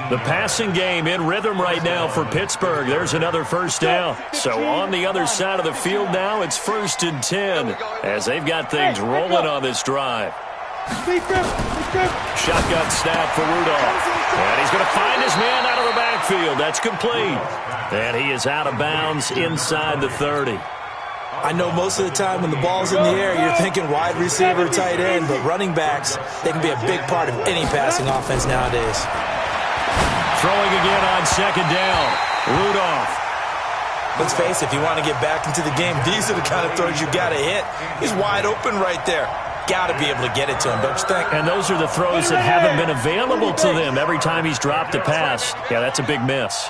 The passing game in rhythm right now for Pittsburgh. There's another 1st down. So on the other side of the field now, it's 1st and 10 as they've got things rolling on this drive. Shotgun snap for Rudolph. And he's going to find his man out of the backfield. That's complete. And he is out of bounds inside the 30. I know most of the time when the ball's in the air, you're thinking wide receiver, tight end, but running backs, they can be a big part of any passing offense nowadays. Throwing again on 2nd down. Rudolph. Let's face it, if you want to get back into the game, these are the kind of throws you got to hit. He's wide open right there. Got to be able to get it to him, don't you think? And those are the throws that haven't been available to them every time he's dropped a pass. Yeah, that's a big miss.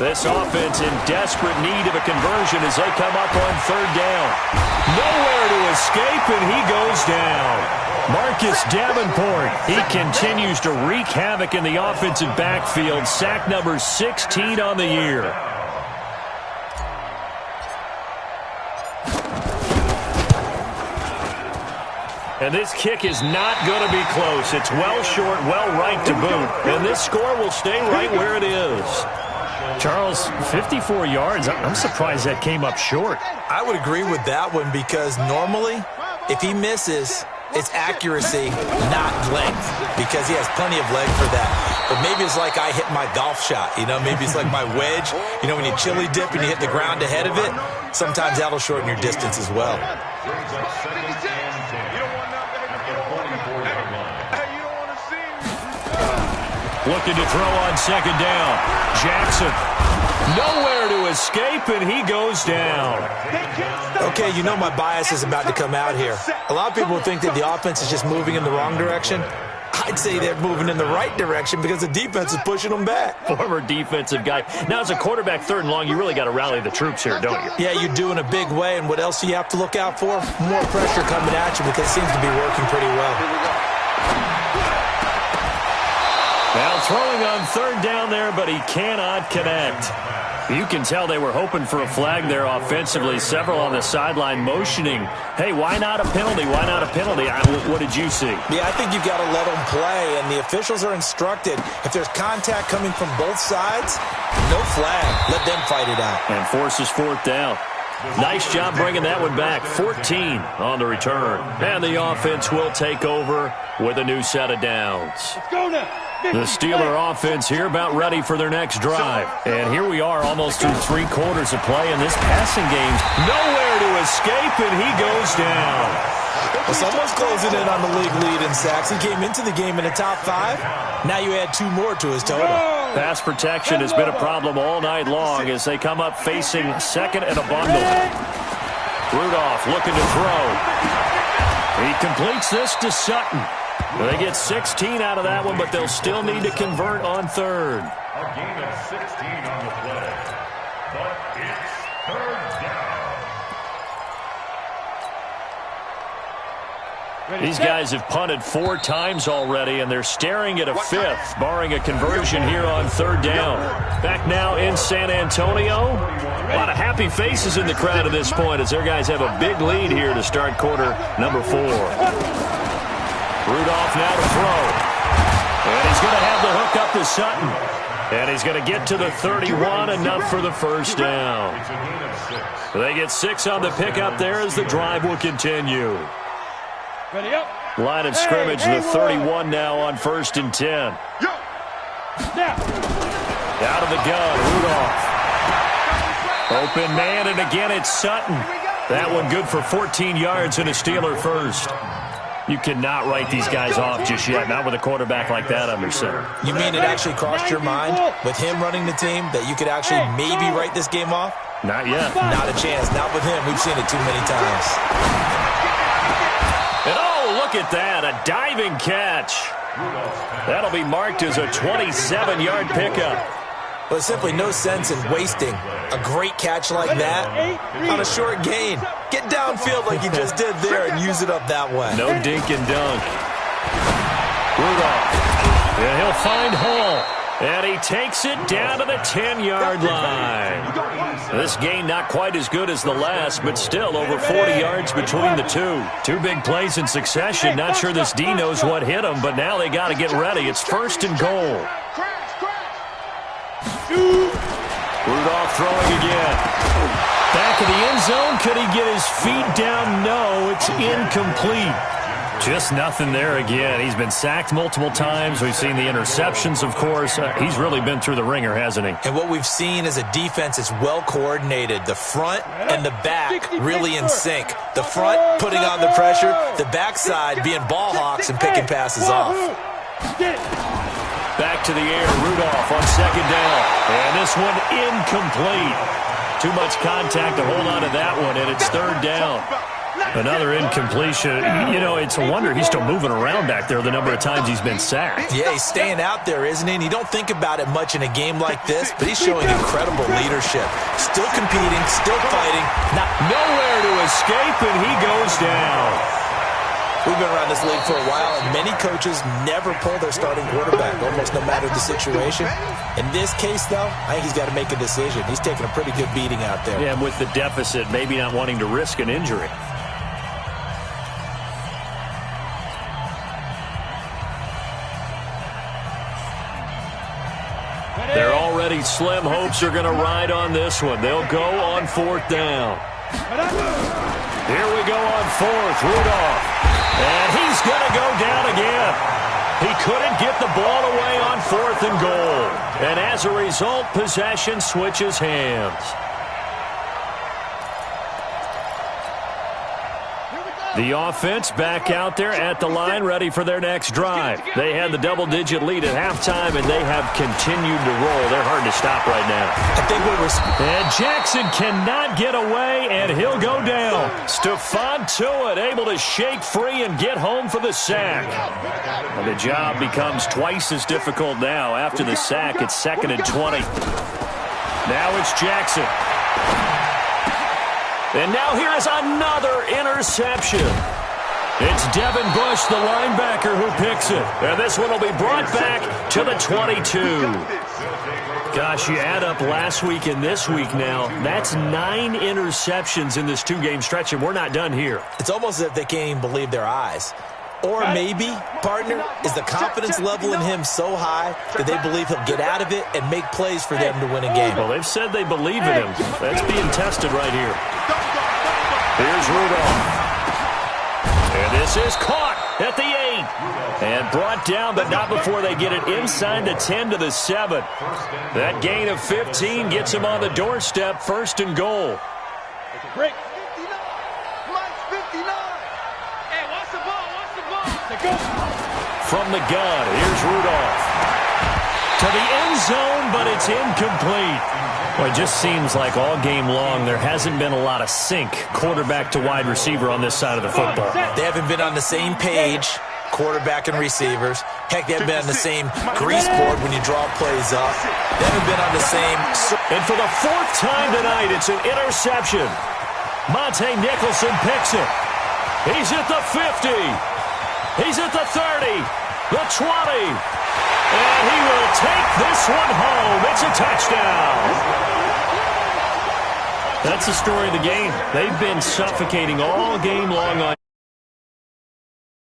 This offense in desperate need of a conversion as they come up on 3rd down. Nowhere to escape, and he goes down. Marcus Davenport, he continues to wreak havoc in the offensive backfield. Sack number 16 on the year. And this kick is not going to be close. It's well short, well right to boot. And this score will stay right where it is. Charles, 54 yards. I'm surprised that came up short. I would agree with that one because normally, if he misses, it's accuracy, not length, because he has plenty of leg for that. But maybe it's like I hit my golf shot, maybe it's like my wedge. When you chili dip and you hit the ground ahead of it, sometimes that'll shorten your distance as well. Looking to throw on 2nd down. Jackson. Nowhere to escape, and he goes down. Okay, my bias is about to come out here. A lot of people think that the offense is just moving in the wrong direction. I'd say they're moving in the right direction because the defense is pushing them back. Former defensive guy. Now, as a quarterback, 3rd and long, you really got to rally the troops here, don't you? Yeah, you do in a big way. And what else do you have to look out for? More pressure coming at you because it seems to be working pretty well. Now throwing on 3rd down there, but he cannot connect. You can tell they were hoping for a flag there offensively. Several on the sideline motioning, hey, why not a penalty? Why not a penalty? What did you see? Yeah, I think you've got to let them play, and the officials are instructed. If there's contact coming from both sides, no flag. Let them fight it out. And forces 4th down. Nice job bringing that one back. 14 on the return. And the offense will take over with a new set of downs. Let's go now. The Steeler offense here about ready for their next drive. And here we are almost through 3 quarters of play, and this passing game's nowhere to escape, and he goes down. Well, someone's closing in on the league lead in sacks. He came into the game in the top 5. Now you add 2 more to his total. Pass protection has been a problem all night long as they come up facing 2nd and a bundle. Rudolph looking to throw. He completes this to Sutton. They get 16 out of that one, but they'll still need to convert on 3rd. A gain of 16 on the play. But it's 3rd down. These guys have punted 4 times already, and they're staring at a 5th, barring a conversion here on 3rd down. Back now in San Antonio. A lot of happy faces in the crowd at this point as their guys have a big lead here to start quarter number 4. Rudolph now to throw. And he's going to have the hook up to Sutton. And he's going to get to the 31, enough for the 1st down. It's a gain of 6. They get 6 on the pickup there as the drive will continue. Ready up. Line of scrimmage, the 31 now on 1st and 10. Now. Out of the gun, Rudolph. Open man, and again it's Sutton. That one good for 14 yards and a Steeler 1st. You cannot write these guys off just yet, not with a quarterback like that under center. You mean it actually crossed your mind with him running the team that you could actually maybe write this game off? Not yet. Not a chance. Not with him. We've seen it too many times. And oh, look at that, a diving catch. That'll be marked as a 27-yard pickup. Well, there's simply no sense in wasting a great catch like that on a short gain. Get downfield like you just did there and use it up that way. No dink and dunk. Rudolph. And he'll find Hall. And he takes it down to the 10-yard line. This gain not quite as good as the last, but still over 40 yards between the two. 2 big plays in succession. Not sure this D knows what hit him, but now they got to get ready. It's 1st and goal. Rudolph throwing again. Back of the end zone. Could he get his feet down? No, it's incomplete. Just nothing there again. He's been sacked multiple times. We've seen the interceptions, of course. He's really been through the ringer, hasn't he? And what we've seen is a defense that's well coordinated. The front and the back really in sync. The front putting on the pressure. The backside being ball hawks and picking passes off. Back to the air, Rudolph on 2nd down. And this one incomplete. Too much contact to hold on to that one, and it's 3rd down. Another incompletion. You know, it's a wonder he's still moving around back there the number of times he's been sacked. Yeah, he's staying out there, isn't he? And you don't think about it much in a game like this, but he's showing incredible leadership. Still competing, still fighting. Nowhere to escape, and he goes down. We've been around this league for a while, and many coaches never pull their starting quarterback, almost no matter the situation. In this case, though, I think he's got to make a decision. He's taking a pretty good beating out there. Yeah, and with the deficit, maybe not wanting to risk an injury. Their already slim hopes are going to ride on this one. They'll go on 4th down. Here we go on 4th, Rudolph. And he's going to go down again. He couldn't get the ball away on 4th and goal. And as a result, possession switches hands. Here we go. The offense back out there at the line, ready for their next drive. They had the double-digit lead at halftime, and they have continued to roll. They're hard to stop right now. I think what we're... And Jackson cannot get away, and he'll go down. Stephon Tuitt able to shake free and get home for the sack. And the job becomes twice as difficult now. After the sack, it's 2nd and 20. Now it's Jackson. And now here is another interception. It's Devin Bush, the linebacker, who picks it. And this one will be brought back to the 22. Gosh, you add up last week and this week now. That's 9 interceptions in this 2-game stretch, and we're not done here. It's almost as if they can't even believe their eyes. Or maybe, partner, is the confidence level in him so high that they believe he'll get out of it and make plays for them to win a game. Well, they've said they believe in him. That's being tested right here. Here's Rudolph. And this is caught at the 8. And brought down, but not before they get it inside the 10 to the 7. That gain of 15 gets him on the doorstep, 1st and goal. Break. From the gun, here's Rudolph. To the end zone, but it's incomplete. Well, it just seems like all game long there hasn't been a lot of sync quarterback to wide receiver on this side of the football. They haven't been on the same page, quarterback and receivers. Heck, they haven't been on the same grease board when you draw plays up. They haven't been on the same... And for the 4th time tonight, it's an interception. Monte Nicholson picks it. He's at the 50. He's at the 30, the 20, and he will take this one home. It's a touchdown. That's the story of the game. They've been suffocating all game long on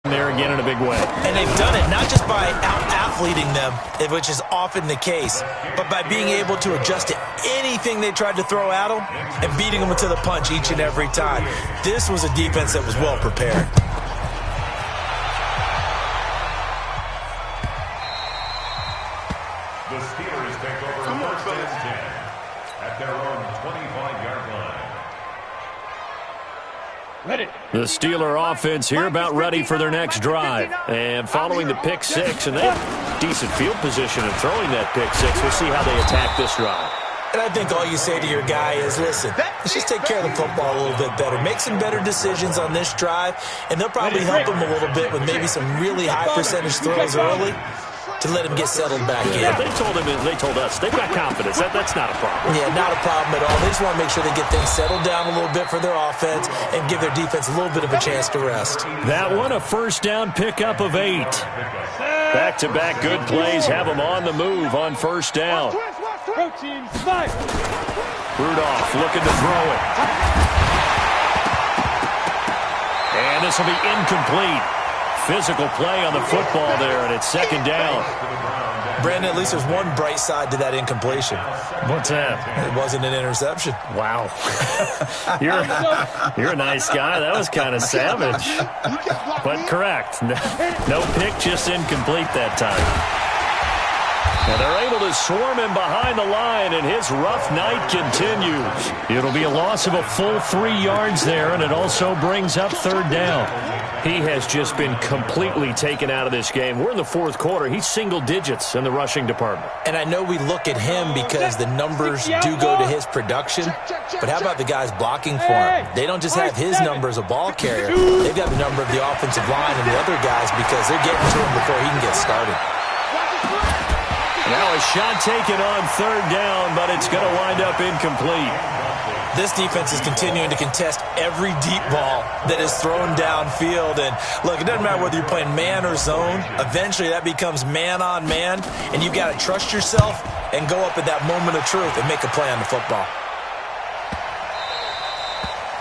there again in a big way. And they've done it not just by out-athleting them, which is often the case, but by being able to adjust to anything they tried to throw at them and beating them to the punch each and every time. This was a defense that was well prepared. The Steelers take over 1st and 10 at their own 25-yard line. Ready. The Steeler offense here about ready for their next drive. And following the pick 6, and they have decent field position in throwing that pick 6. We'll see how they attack this drive. And I think all you say to your guy is, listen, let's just take care of the football a little bit better. Make some better decisions on this drive, and they'll probably help him a little bit with maybe some really high percentage throws early to let him get settled back in. They told us. They've got confidence. That's not a problem. Yeah, not a problem at all. They just want to make sure they get things settled down a little bit for their offense and give their defense a little bit of a chance to rest. That one, a 1st down pickup of 8. Back-to-back good plays have them on the move on 1st down. Go team, fight. Rudolph looking to throw it. And this will be incomplete. Physical play on the football there, and it's 2nd down. Brandon, at least there's one bright side to that incompletion. What's that? It wasn't an interception. Wow. You're a nice guy. That was kind of savage. But correct. No pick, just incomplete that time. And they're able to swarm him behind the line, and his rough night continues. It'll be a loss of a full 3 yards there, and it also brings up 3rd down. He has just been completely taken out of this game. We're in the 4th quarter. He's single digits in the rushing department. And I know we look at him because the numbers do go to his production, but how about the guys blocking for him? They don't just have his number as a ball carrier. They've got the number of the offensive line and the other guys because they're getting to him before he can get started. Now a shot taken on 3rd down, but it's going to wind up incomplete. This defense is continuing to contest every deep ball that is thrown downfield. And look, it doesn't matter whether you're playing man or zone. Eventually that becomes man on man, and you've got to trust yourself and go up at that moment of truth and make a play on the football.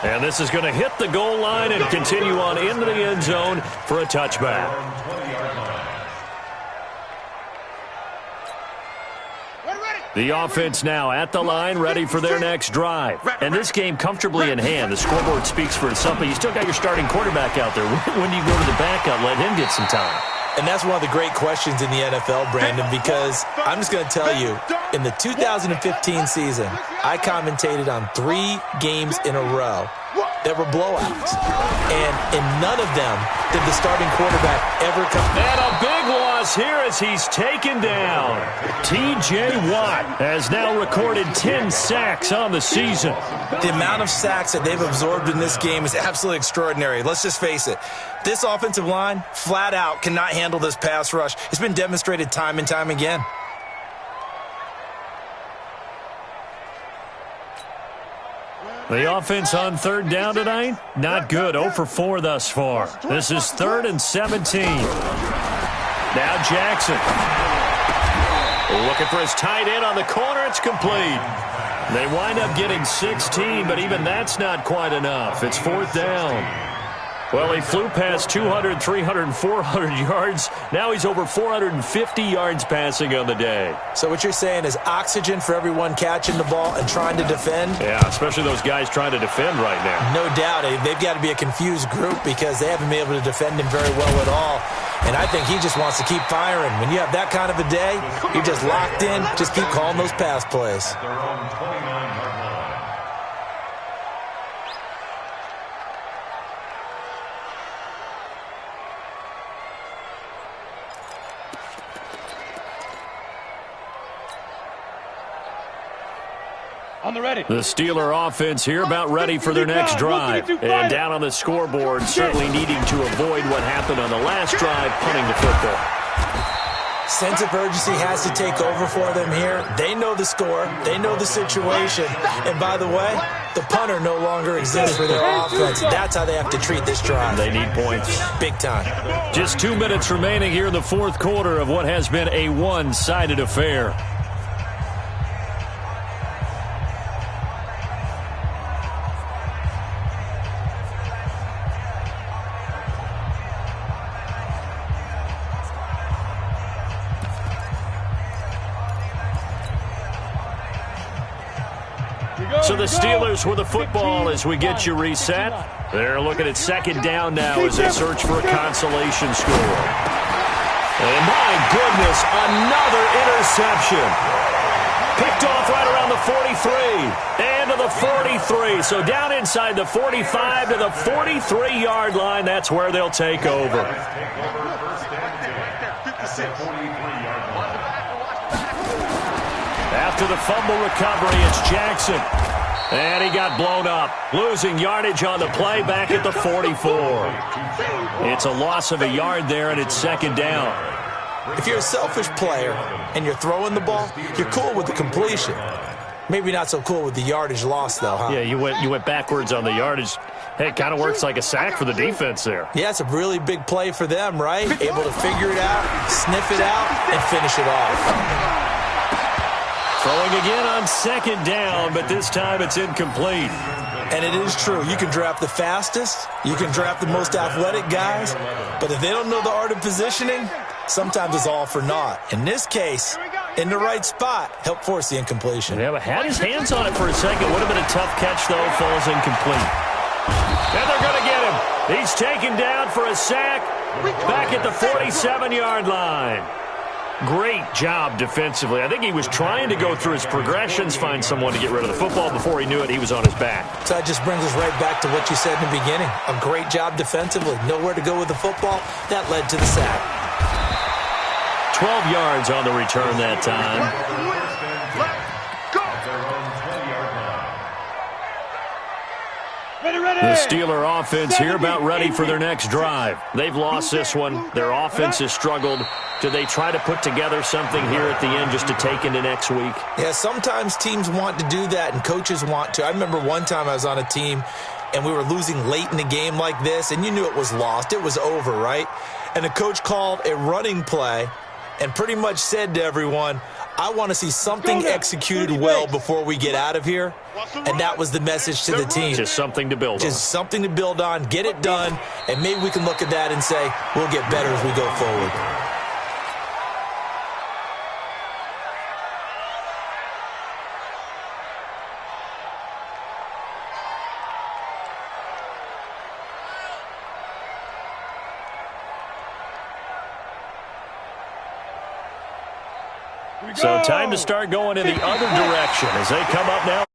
And this is going to hit the goal line and continue on into the end zone for a touchback. The offense now at the line, ready for their next drive. And this game comfortably in hand. The scoreboard speaks for itself, but you still got your starting quarterback out there. When do you go to the backup, let him get some time? And that's one of the great questions in the NFL, Brandon, because I'm just going to tell you, in the 2015 season, I commentated on 3 games in a row that were blowouts. And in none of them did the starting quarterback ever come. And a big loss here as he's taken down. T.J. Watt has now recorded 10 sacks on the season. The amount of sacks that they've absorbed in this game is absolutely extraordinary. Let's just face it. This offensive line, flat out, cannot handle this pass rush. It's been demonstrated time and time again. The offense on third down tonight, not good. 0 for 4 thus far. This is 3rd and 17. Now Jackson. Looking for his tight end on the corner. It's complete. They wind up getting 16, but even that's not quite enough. It's 4th down. Well, he flew past 200, 300, 400 yards. Now he's over 450 yards passing on the day. So what you're saying is oxygen for everyone catching the ball and trying to defend? Yeah, especially those guys trying to defend right now. No doubt. They've got to be a confused group because they haven't been able to defend him very well at all. And I think he just wants to keep firing. When you have that kind of a day, you're just locked in. Just keep calling those pass plays. Their own 29-yard line. On the ready. The Steeler offense here about ready for their next drive. And down on the scoreboard, certainly needing to avoid what happened on the last drive, punting the football. Sense of urgency has to take over for them here. They know the score. They know the situation. And by the way, the punter no longer exists for their offense. That's how they have to treat this drive. They need points. Big time. Just 2 minutes remaining here in the fourth quarter of what has been a one-sided affair. So the Steelers with the football as we get you reset. They're looking at 2nd down now as they search for a consolation score. And my goodness, another interception. Picked off right around the 43 and to the 43. So down inside the 45 to the 43-yard line. That's where they'll take over. After the fumble recovery, it's Jackson. And he got blown up, losing yardage on the play back at the 44. It's a loss of a yard there, and it's 2nd down. If you're a selfish player and you're throwing the ball, you're cool with the completion. Maybe not so cool with the yardage loss, though, huh? Yeah, you went backwards on the yardage. Hey, it kind of works like a sack for the defense there. Yeah, it's a really big play for them, right? Able to figure it out, sniff it out, and finish it off. Throwing again on 2nd down, but this time it's incomplete. And it is true. You can draft the fastest. You can draft the most athletic guys. But if they don't know the art of positioning, sometimes it's all for naught. In this case, in the right spot, help force the incompletion. Yeah, but had his hands on it for a second. Would have been a tough catch, though. Falls incomplete. And they're going to get him. He's taken down for a sack back at the 47-yard line. Great job defensively. I think he was trying to go through his progressions, find someone to get rid of the football. Before he knew it, he was on his back. So that just brings us right back to what you said in the beginning. A great job defensively. Nowhere to go with the football. That led to the sack. 12 yards on the return that time. The Steeler offense here about ready for their next drive. They've lost this one. Their offense has struggled. Do they try to put together something here at the end just to take into next week? Yeah, sometimes teams want to do that and coaches want to. I remember one time I was on a team and we were losing late in the game like this, and you knew it was lost. It was over, right? And the coach called a running play and pretty much said to everyone, I want to see something executed well before we get out of here. And that was the message to the team. Just something to build on. Just something to build on, get it done, and maybe we can look at that and say, we'll get better as we go forward. So time to start going in the other direction as they come up now.